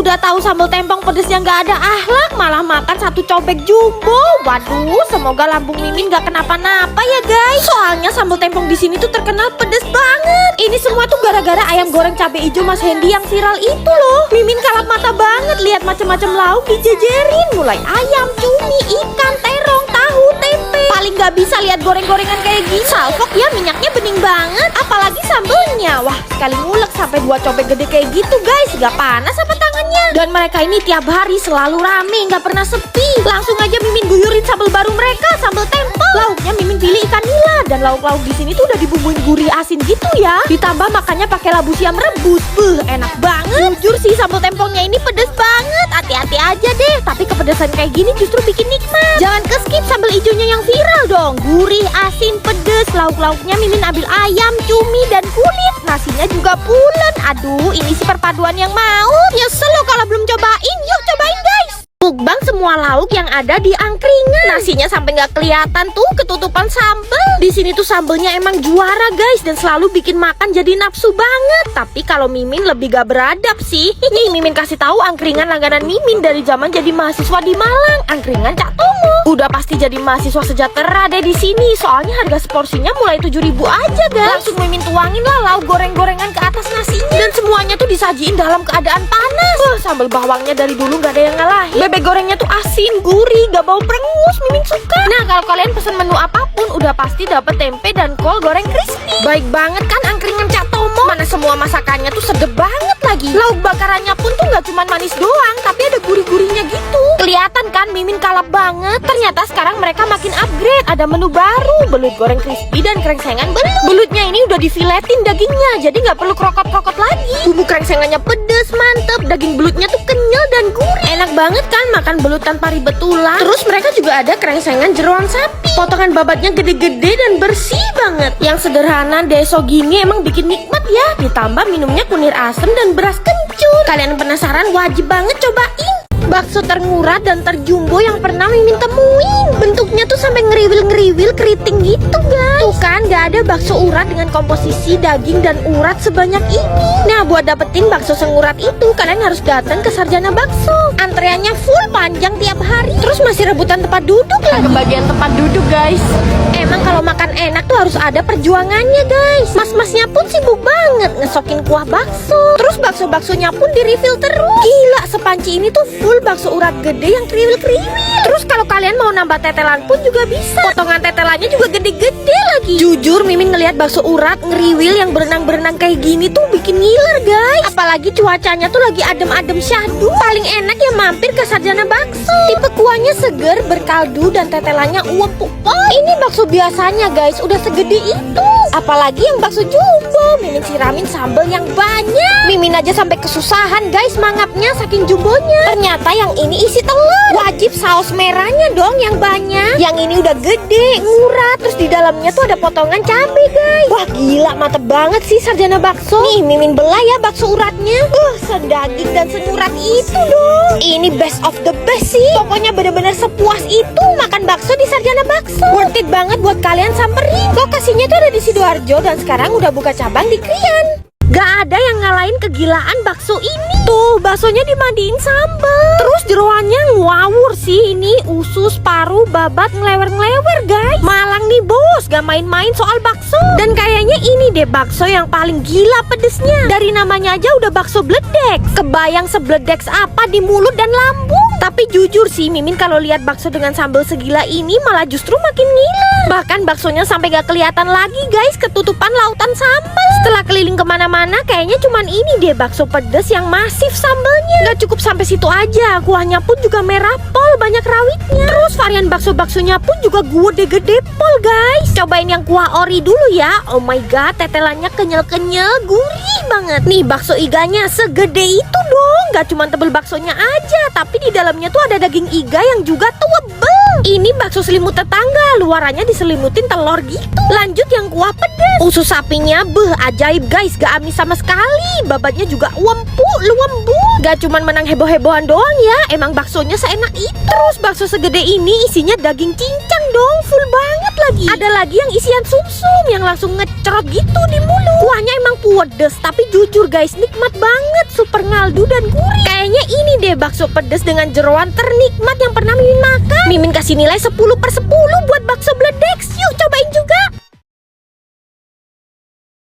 Udah tahu sambal tempong pedesnya nggak ada akhlak, malah makan satu cobek jumbo. Waduh, semoga lambung Mimin nggak kenapa-napa ya guys. Soalnya sambal tempong di sini tuh terkenal pedes banget. Ini semua tuh gara-gara ayam goreng cabai hijau Mas Hendy yang viral itu loh. Mimin kalap mata banget lihat macam-macam lauk dijejerin, mulai ayam, cumi, ikan, terong, tahu, tempe. Paling nggak bisa lihat goreng-gorengan kayak gini. Salfok ya, minyaknya bening banget. Apalagi sambelnya, wah sekali ngulek sampai 2 cobek gede kayak gitu guys. Gak panas apa tangannya? Dan mereka ini tiap hari selalu rame, nggak pernah sepi. Langsung aja Mimin guyurin sambal baru mereka, sambal tempong. Lauknya Mimin pilih ikan nila, dan lauk-lauk di sini tuh udah dibumbuin gurih asin gitu ya. Ditambah makannya pakai labu siam rebus. Enak banget. Jujur sih sambal tempongnya ini pedes banget. Hati-hati aja deh, tapi kepedesan kayak gini justru bikin nikmat. Jangan ke-skip sambal hijaunya yang viral dong. Gurih, asin, pedes. Lauk-lauknya Mimin ambil ayam, cumi, dan kulit. Nasinya juga pulen. Aduh, ini sih perpaduan yang mau. Nyesel lo kalau belum cobain. Yuk cobain guys. Mukbang semua lauk yang ada di angkringan. Nasinya sampai nggak kelihatan tuh, ketutupan sambal. Di sini tuh sambelnya emang juara guys, dan selalu bikin makan jadi nafsu banget. Tapi kalau Mimin lebih gak beradab sih. Nih Mimin kasih tahu angkringan langganan Mimin dari zaman jadi mahasiswa di Malang, angkringan Cak Tomo. Udah pasti jadi mahasiswa sejahtera deh di sini. Soalnya harga seporsinya mulai 7.000 aja guys. Langsung Mimin tuangin lah lauk goreng-gorengan ke atas nasinya, dan semuanya tuh disajiin dalam keadaan panas. Sambal bawangnya dari dulu gak ada yang ngalahin. Bebek gorengnya tuh asin, gurih, gak bau perengus. Mimin suka. Nah kalau kalian pesen menu apapun udah pasti dapet tempe dan kol goreng crispy. Baik banget kan angkringan Cak Tomo. Mana semua masakannya tuh sedep banget lagi. Lauk bakarannya pun tuh gak cuma manis doang, tapi ada gurih-gurihnya gitu. Kelihatan kan Mimin kalap banget. Ternyata sekarang mereka makin upgrade. Ada menu baru, belut goreng crispy dan krengsengan belut. Belutnya ini udah difiletin dagingnya, jadi gak perlu krokot-krokot lagi. Bumbu krengsengannya pedes, mantep. Daging belutnya tuh kenyal dan gurih. Enak banget kan makan belut tanpa ribet tulang. Terus mereka juga ada krengsengan jeroan sapi. Potongan babatnya gede-gede dan bersih banget. Yang sederhana deso gini emang bikin nikmat ya. Ditambah minumnya kunir asem dan beras kencur. Kalian penasaran? Wajib banget cobain. Bakso termurah dan terjumbo yang pernah Mimin temuin. Bentuknya tuh sampai ngeriwil-ngeriwil keriting gitu guys. Tuh kan gak ada bakso urat dengan komposisi daging dan urat sebanyak ini. Nah buat dapetin bakso sengurat itu kalian harus datang ke Sarjana Bakso. Antreannya full panjang tiap hari. Terus masih rebutan tempat duduk lagi. Kebagian tempat duduk guys. Emang kalau makan enak tuh harus ada perjuangannya guys. Mas-masnya pun sibuk banget ngesokin kuah bakso. Terus bakso-baksonya pun di-refill terus. Gila, sepanci ini tuh full bakso urat gede yang kriwil-kriwil. Terus kalau kalian mau nambah tetelan pun juga bisa. Potongan tetelannya juga gede-gede lagi. Jujur Mimin ngelihat bakso urat ngeriwil yang berenang-berenang kayak gini tuh bikin ngiler guys. Apalagi cuacanya tuh lagi adem-adem syahdu. Paling enak ya mampir ke Sarjana Bakso. Tipe kuahnya seger, berkaldu, dan tetelannya empuk. Oh ini bakso biasanya guys udah segede itu. Apalagi yang bakso jumbo, Mimin siramin sambal yang banyak. Mimin aja sampai kesusahan guys mangapnya saking jumbonya. Ternyata yang ini isi telur. Wajib saus merahnya dong yang banyak. Yang ini udah gede, ngurat, terus di dalamnya tuh ada potongan cabai guys. Wah gila, mantep banget sih Sarjana Bakso. Nih Mimin belah ya bakso uratnya. Sedaging dan sengurat itu dong. Ini best of the best sih. Pokoknya bener-bener sepuas itu makan bakso di Sarjana Bakso. Worth it banget buat kalian samperin. Lokasinya tuh ada di Sidoarjo dan sekarang udah buka cabang di Krian. Gak ada yang ngalahin kegilaan bakso ini. Tuh baksonya dimandiin sambal. Terus jeroannya ngawur sih. Ini usus, paru, babat ngelewer-ngelewer guys. Malang nih bos, gak main-main soal bakso. Dan kayaknya ini deh bakso yang paling gila pedesnya. Dari namanya aja udah bakso bledek. Kebayang sebledeks apa di mulut dan lambung. Tapi jujur sih Mimin kalau lihat bakso dengan sambal segila ini malah justru makin gila. Bahkan baksonya sampai gak kelihatan lagi guys, ketutupan lautan sambal. Setelah keliling kemana-mana kayaknya cuman ini deh bakso pedes yang masif sambalnya. Gak cukup sampai situ aja, kuahnya pun juga merah pol, banyak rawitnya. Terus varian bakso-baksonya pun juga gede-gede pol guys. Cobain yang kuah ori dulu ya. Oh my god, tetelannya kenyal-kenyal, gurih banget. Nih bakso iganya segede itu dong. Gak cuma tebel baksonya aja, tapi di dalamnya tuh ada daging iga yang juga tebel. Ini bakso selimut tetangga, luarannya diselimutin telur gitu. Lanjut yang kuah pedas. Usus sapinya ajaib guys, gak amis sama sekali. Babatnya juga empuk, lembut. Gak cuman menang heboh-hebohan doang ya, emang baksonya seenak itu. Terus bakso segede ini isinya daging cincang dong, full banget lagi. Ada lagi yang isian sumsum yang langsung ngecerot gitu di mulut. Kuahnya emang pedes, tapi jujur guys nikmat banget, super ngaldu dan gurih. Kayaknya ini bakso pedas dengan jeroan ternikmat yang pernah Mimin makan. Mimin kasih nilai 10/10 buat bakso Bledex. Yuk cobain juga.